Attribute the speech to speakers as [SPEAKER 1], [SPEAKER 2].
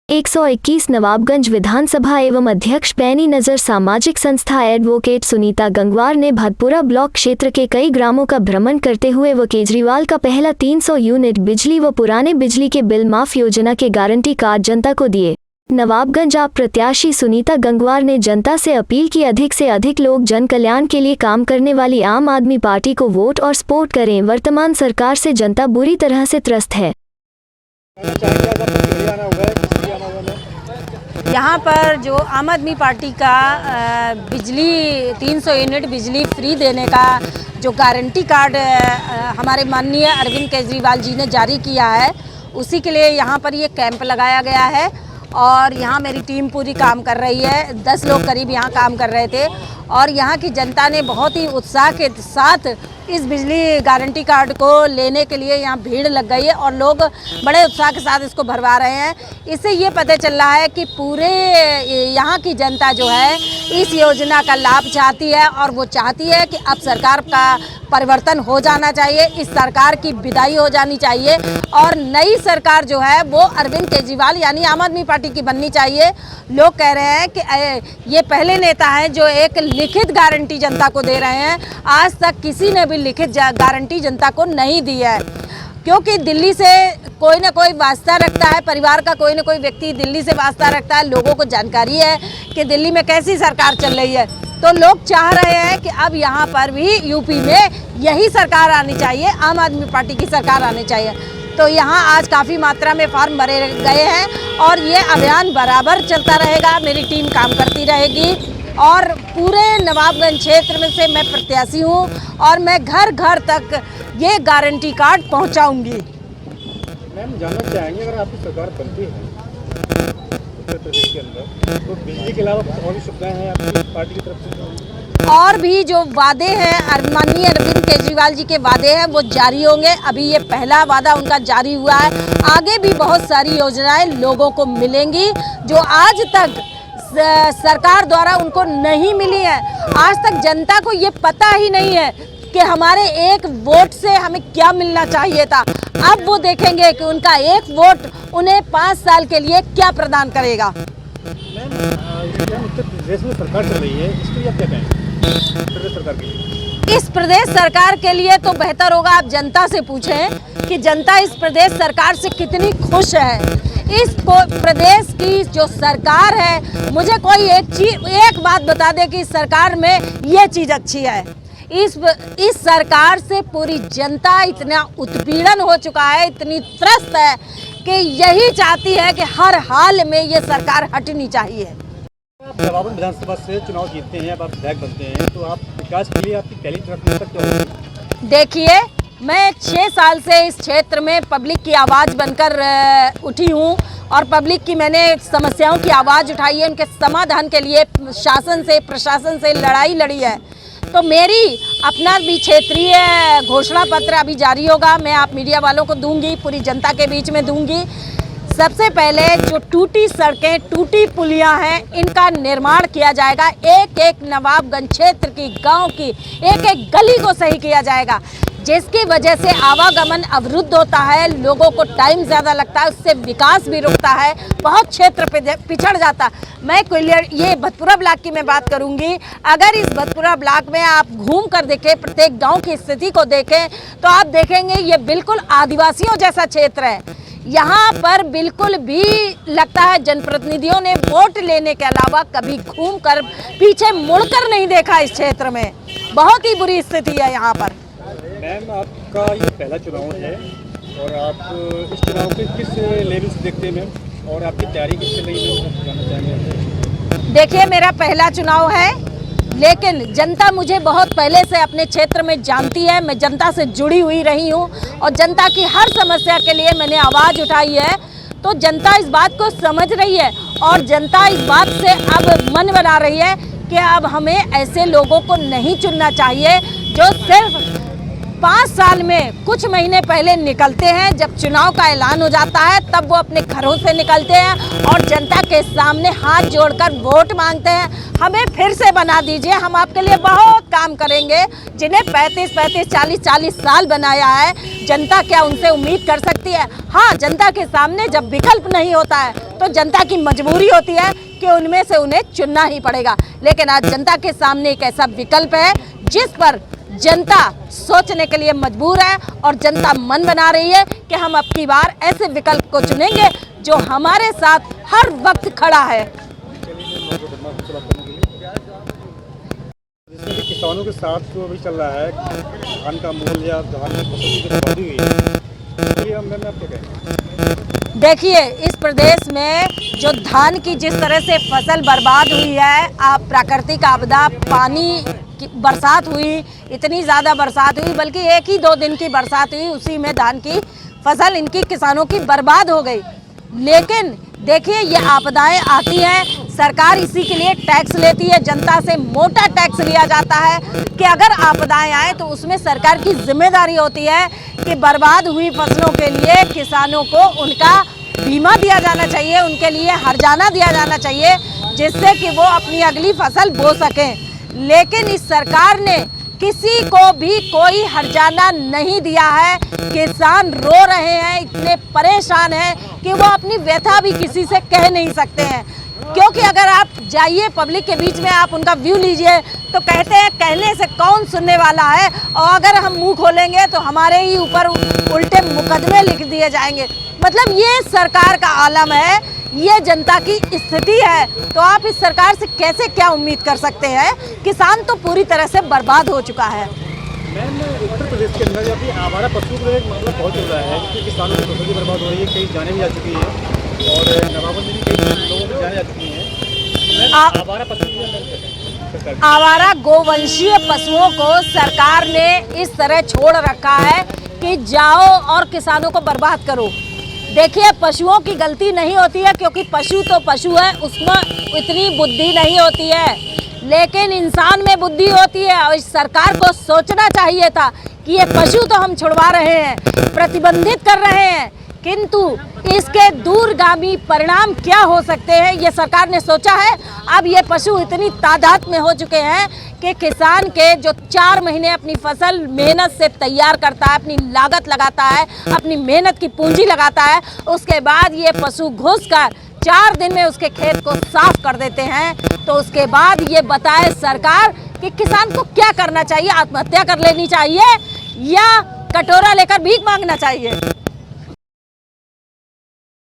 [SPEAKER 1] 121 नवाबगंज विधानसभा एवं अध्यक्ष पैनी नज़र सामाजिक संस्था एडवोकेट सुनीता गंगवार ने भदपुरा ब्लॉक क्षेत्र के कई ग्रामों का भ्रमण करते हुए व केजरीवाल का पहला 300 यूनिट बिजली व पुराने बिजली के बिल माफ योजना के गारंटी कार्ड जनता को दिए। नवाबगंज आप प्रत्याशी सुनीता गंगवार ने जनता से अपील की अधिक से अधिक लोग जन कल्याण के लिए काम करने वाली आम आदमी पार्टी को वोट और सपोर्ट करें। वर्तमान सरकार से जनता बुरी तरह से त्रस्त है।
[SPEAKER 2] यहाँ पर जो आम आदमी पार्टी का बिजली 300 यूनिट बिजली फ्री देने का जो गारंटी कार्ड हमारे माननीय अरविंद केजरीवाल जी ने जारी किया है, उसी के लिए यहाँ पर ये कैंप लगाया गया है और यहाँ मेरी टीम पूरी काम कर रही है। 10 लोग करीब यहाँ काम कर रहे थे और यहाँ की जनता ने बहुत ही उत्साह के साथ इस बिजली गारंटी कार्ड को लेने के लिए यहाँ भीड़ लग गई है और लोग बड़े उत्साह के साथ इसको भरवा रहे हैं। इससे ये पता चल रहा है कि पूरे यहाँ की जनता जो है इस योजना का लाभ चाहती है और वो चाहती है कि अब सरकार का परिवर्तन हो जाना चाहिए, इस सरकार की विदाई हो जानी चाहिए और नई सरकार जो है वो अरविंद केजरीवाल यानी आम आदमी पार्टी की बननी चाहिए। लोग कह रहे हैं कि ये पहले नेता हैं जो एक लिखित गारंटी जनता को दे रहे हैं। आज तक किसी ने भी लिखित गारंटी जनता को नहीं दी है, क्योंकि दिल्ली से कोई ना कोई वास्ता रखता है, परिवार का कोई ना कोई व्यक्ति दिल्ली से वास्ता रखता है। लोगों को जानकारी है कि दिल्ली में कैसी सरकार चल रही है, तो लोग चाह रहे हैं कि अब यहाँ पर भी यूपी में यही सरकार आनी चाहिए, आम आदमी पार्टी की सरकार आनी चाहिए। तो यहाँ आज काफ़ी मात्रा में फॉर्म भरे गए हैं और ये अभियान बराबर चलता रहेगा। मेरी टीम काम करती रहेगी और पूरे नवाबगंज क्षेत्र में से मैं प्रत्याशी हूँ और मैं घर घर तक ये गारंटी कार्ड पहुँचाऊँगी।
[SPEAKER 3] मैम, जानना चाहेंगे अगर आपकी सरकार बनती है उत्तर प्रदेश के अंदर तो बिजली के अलावा और भी सुविधाएं हैं आपकी पार्टी की तरफ से?
[SPEAKER 2] और भी जो वादे हैं माननीय अरविंद केजरीवाल जी के वादे हैं वो जारी होंगे। अभी ये पहला वादा उनका जारी हुआ है, आगे भी बहुत सारी योजनाएं लोगों को मिलेंगी जो आज तक सरकार द्वारा उनको नहीं मिली है। आज तक जनता को ये पता ही नहीं है कि हमारे एक वोट से हमें क्या मिलना चाहिए था। अब वो देखेंगे कि उनका एक वोट उन्हें 5 साल के लिए क्या प्रदान करेगा।
[SPEAKER 3] उत्तर प्रदेश में सरकार चल रही है, इसके लिए आप क्या कहेंगे? प्रदेश सरकार के लिए,
[SPEAKER 2] इस प्रदेश सरकार के लिए तो बेहतर होगा आप जनता से पूछें कि जनता इस प्रदेश सरकार से कितनी खुश है। इस प्रदेश की जो सरकार है, मुझे कोई एक बात बता दे कि इस सरकार में ये चीज़ अच्छी है। इस सरकार से पूरी जनता इतना उत्पीड़न हो चुका है, इतनी त्रस्त है कि यही चाहती है कि हर हाल में ये सरकार हटनी चाहिए।
[SPEAKER 3] आप नवाबगंज विधानसभा से चुनाव जीतते हैं, अब आप विधायक बनते हैं, तो आप विकास के लिए आपकी पहली प्राथमिकता क्या होगी?
[SPEAKER 2] देखिए, मैं 6 साल से इस क्षेत्र में पब्लिक की आवाज़ बनकर उठी हूँ और पब्लिक की मैंने समस्याओं की आवाज़ उठाई है, उनके समाधान के लिए शासन से प्रशासन से लड़ाई लड़ी है। तो मेरी अपना भी क्षेत्रीय घोषणा पत्र अभी जारी होगा, मैं आप मीडिया वालों को दूंगी, पूरी जनता के बीच में दूंगी। सबसे पहले जो टूटी सड़कें, टूटी पुलियां हैं, इनका निर्माण किया जाएगा। एक एक नवाबगंज क्षेत्र की, गांव की एक एक गली को सही किया जाएगा, जिसकी वजह से आवागमन अवरुद्ध होता है, लोगों को टाइम ज़्यादा लगता है, उससे विकास भी रुकता है, बहुत क्षेत्र पे पिछड़ जाता है। मैं ये भदपुरा ब्लॉक की मैं बात करूंगी। अगर इस भदपुरा ब्लॉक में आप घूम कर देखें, प्रत्येक गांव की स्थिति को देखें, तो आप देखेंगे ये बिल्कुल आदिवासियों जैसा क्षेत्र है। यहाँ पर बिल्कुल भी लगता है जनप्रतिनिधियों ने वोट लेने के अलावा कभी घूमकर पीछे मुड़कर नहीं देखा। इस क्षेत्र में बहुत ही बुरी स्थिति है यहाँ पर।
[SPEAKER 3] मैम, आपका ये पहला चुनाव है और आप इस चुनाव के किस लेवल से देखते हैं मैम, और आपकी तैयारी किस चल रही है, जानना चाहेंगे?
[SPEAKER 2] देखिए, मेरा पहला चुनाव है, लेकिन जनता मुझे बहुत पहले से अपने क्षेत्र में जानती है। मैं जनता से जुड़ी हुई रही हूँ और जनता की हर समस्या के लिए मैंने आवाज़ उठाई है। तो जनता इस बात को समझ रही है और जनता इस बात से अब मन बना रही है कि अब हमें ऐसे लोगों को नहीं चुनना चाहिए जो सिर्फ 5 साल में कुछ महीने पहले निकलते हैं, जब चुनाव का ऐलान हो जाता है तब वो अपने घरों से निकलते हैं और जनता के सामने हाथ जोड़कर वोट मांगते हैं। हमें फिर से बना दीजिए, हम आपके लिए बहुत काम करेंगे। जिन्हें 35-35, 40-40 साल बनाया है, जनता क्या उनसे उम्मीद कर सकती है? हाँ, जनता के सामने जब विकल्प नहीं होता है तो जनता की मजबूरी होती है कि उनमें से उन्हें चुनना ही पड़ेगा। लेकिन आज जनता के सामने एक ऐसा विकल्प है जिस पर जनता सोचने के लिए मजबूर है और जनता मन बना रही है कि हम अब की बार ऐसे विकल्प को चुनेंगे जो हमारे साथ हर वक्त खड़ा है।
[SPEAKER 3] जिसमें भी किसानों के साथ जो अभी चल रहा है, धान का मूल्य या धान की फसल की जो बर्बादी हुई है, इसके लिए हम आप क्या कहें?
[SPEAKER 2] देखिए, इस प्रदेश में जो धान की जिस तरह से फसल बर्बाद हुई है, आप प्राकृतिक आपदा, पानी की बरसात हुई, इतनी ज़्यादा बरसात हुई, बल्कि 1 ही 2 दिन की बरसात हुई, उसी में धान की फसल इनकी किसानों की बर्बाद हो गई। लेकिन देखिए, ये आपदाएं आती हैं, सरकार इसी के लिए टैक्स लेती है, जनता से मोटा टैक्स लिया जाता है कि अगर आपदाएं आए तो उसमें सरकार की जिम्मेदारी होती है कि बर्बाद हुई फसलों के लिए किसानों को उनका बीमा दिया जाना चाहिए, उनके लिए हर्जाना दिया जाना चाहिए, जिससे कि वो अपनी अगली फसल बो सकें। लेकिन इस सरकार ने किसी को भी कोई हर्जाना नहीं दिया है। किसान रो रहे हैं, इतने परेशान हैं कि वो अपनी व्यथा भी किसी से कह नहीं सकते हैं, क्योंकि अगर आप जाइए पब्लिक के बीच में, आप उनका व्यू लीजिए तो कहते हैं कहने से कौन सुनने वाला है, और अगर हम मुंह खोलेंगे तो हमारे ही ऊपर उल्टे मुकदमे लिख दिए जाएंगे। मतलब ये सरकार का आलम है, ये जनता की स्थिति है। तो आप इस सरकार से कैसे क्या उम्मीद कर सकते हैं? किसान तो पूरी तरह से बर्बाद हो चुका है।
[SPEAKER 3] मैम, उत्तर प्रदेश के अंदर अभी आवारा पशुओं का एक मामला बहुत चल रहा है, क्योंकि किसानों की फसल भी बर्बाद हो रही है, कई जाने भी जा चुकी है और नवाबगंज में भी कई लोगों की जाने जा चुकी हैं। आवारा पशु के अंदर
[SPEAKER 2] आवारा गोवंशीय पशुओं को सरकार ने इस तरह छोड़ रखा है कि जाओ और किसानों को बर्बाद करो। देखिए, पशुओं की गलती नहीं होती है, क्योंकि पशु तो पशु है, उसमें इतनी बुद्धि नहीं होती है, लेकिन इंसान में बुद्धि होती है। और इस सरकार को सोचना चाहिए था कि ये पशु तो हम छुड़वा रहे हैं, प्रतिबंधित कर रहे हैं, किंतु इसके दूरगामी परिणाम क्या हो सकते हैं ये सरकार ने सोचा है। अब ये पशु इतनी तादाद में हो चुके हैं कि किसान के जो 4 महीने अपनी फसल मेहनत से तैयार करता है, अपनी लागत लगाता है, अपनी मेहनत की पूंजी लगाता है, उसके बाद ये पशु घुसकर 4 दिन में उसके खेत को साफ कर देते हैं। तो उसके बाद ये बताए सरकार कि किसान को क्या करना चाहिए, आत्महत्या कर लेनी चाहिए या कटोरा लेकर भीख मांगना चाहिए।